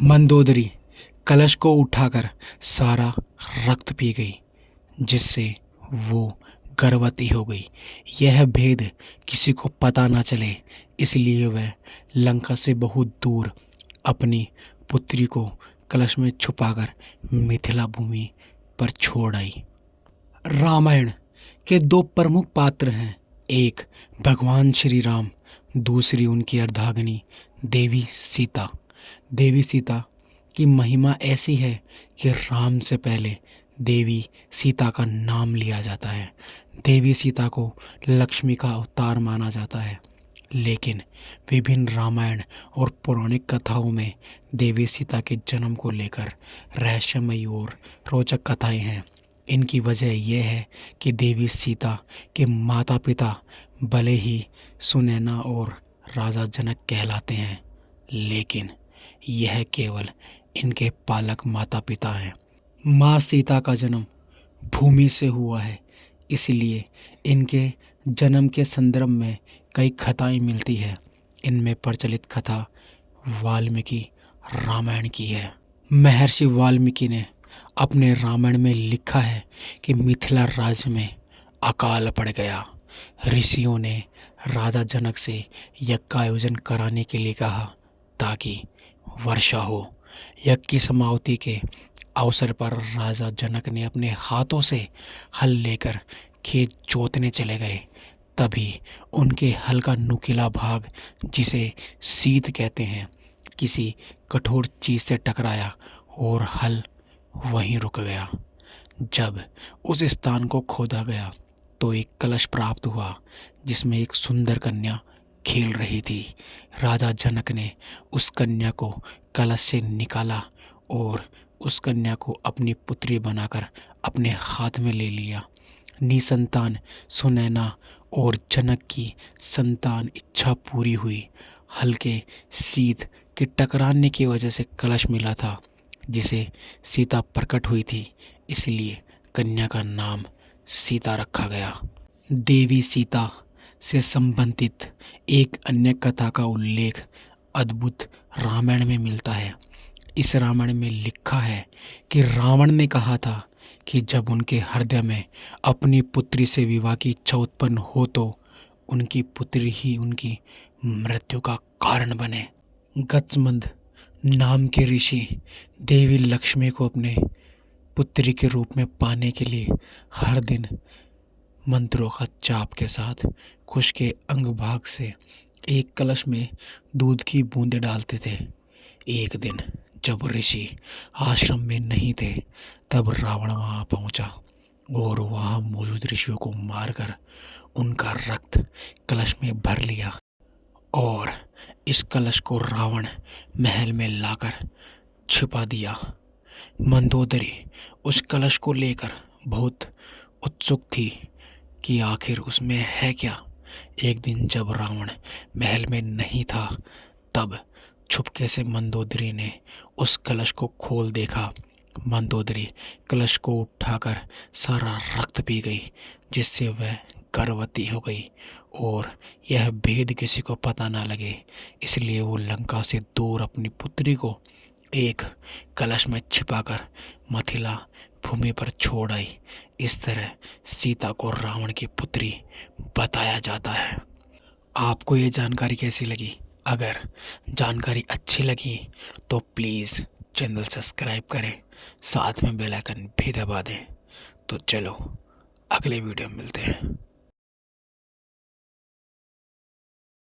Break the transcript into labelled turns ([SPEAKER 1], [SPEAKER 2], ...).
[SPEAKER 1] मंदोदरी कलश को उठाकर सारा रक्त पी गई, जिससे वो गर्भवती हो गई। यह भेद किसी को पता न चले, इसलिए वह लंका से बहुत दूर अपनी पुत्री को कलश में छुपाकर मिथिला भूमि पर छोड़ आई। रामायण के दो प्रमुख पात्र हैं, एक भगवान श्री राम, दूसरी उनकी अर्धांगिनी देवी सीता। देवी सीता की महिमा ऐसी है कि राम से पहले देवी सीता का नाम लिया जाता है। देवी सीता को लक्ष्मी का अवतार माना जाता है, लेकिन विभिन्न रामायण और पौराणिक कथाओं में देवी सीता के जन्म को लेकर रहस्यमयी और रोचक कथाएं हैं। इनकी वजह यह है कि देवी सीता के माता पिता भले ही सुनैना और राजा जनक कहलाते हैं, लेकिन यह केवल इनके पालक माता पिता हैं। माँ सीता का जन्म भूमि से हुआ है, इसलिए इनके जन्म के संदर्भ में कई कथाएं मिलती है। इनमें प्रचलित कथा वाल्मीकि रामायण की है। महर्षि वाल्मीकि ने अपने रामायण में लिखा है कि मिथिला राज्य में अकाल पड़ गया। ऋषियों ने राजा जनक से यज्ञ का आयोजन कराने के लिए कहा ताकि वर्षा हो। यज्ञ की समाप्ति के अवसर पर राजा जनक ने अपने हाथों से हल लेकर खेत जोतने चले गए। तभी उनके हल का नुकीला भाग, जिसे सीत कहते हैं, किसी कठोर चीज से टकराया और हल वहीं रुक गया। जब उस स्थान को खोदा गया तो एक कलश प्राप्त हुआ, जिसमें एक सुंदर कन्या खेल रही थी। राजा जनक ने उस कन्या को कलश से निकाला और उस कन्या को अपनी पुत्री बनाकर अपने हाथ में ले लिया। निसंतान सुनैना और जनक की संतान इच्छा पूरी हुई। हल्के सीत के टकराने की वजह से कलश मिला था, जिसे सीता प्रकट हुई थी, इसलिए कन्या का नाम सीता रखा गया। देवी सीता से संबंधित एक अन्य कथा का उल्लेख अद्भुत रामायण में मिलता है। इस रामायण में लिखा है कि रावण ने कहा था कि जब उनके हृदय में अपनी पुत्री से विवाह की इच्छा उत्पन्न हो तो उनकी पुत्री ही उनकी मृत्यु का कारण बने। गत्समंद नाम के ऋषि देवी लक्ष्मी को अपने पुत्री के रूप में पाने के लिए हर दिन मंत्रों का जाप के साथ कुश के अंग भाग से एक कलश में दूध की बूंदें डालते थे। एक दिन जब ऋषि आश्रम में नहीं थे, तब रावण वहां पहुंचा और वहां मौजूद ऋषियों को मारकर उनका रक्त कलश में भर लिया और इस कलश को रावण महल में लाकर छिपा दिया। मंदोदरी उस कलश को लेकर बहुत उत्सुक थी कि आखिर उसमें है क्या। एक दिन जब रावण महल में नहीं था, तब छुपके से मंदोदरी ने उस कलश को खोल देखा। मंदोदरी कलश को उठाकर सारा रक्त पी गई, जिससे वह गर्भवती हो गई और यह भेद किसी को पता ना लगे, इसलिए वो लंका से दूर अपनी पुत्री को एक कलश में छिपाकर मिथिला भूमि पर छोड़ आई। इस तरह सीता को रावण की पुत्री बताया जाता है। आपको ये जानकारी कैसी लगी? अगर जानकारी अच्छी लगी तो प्लीज़ चैनल सब्सक्राइब करें, साथ में बेल आइकन भी दबा दें। तो चलो अगले वीडियो में मिलते हैं।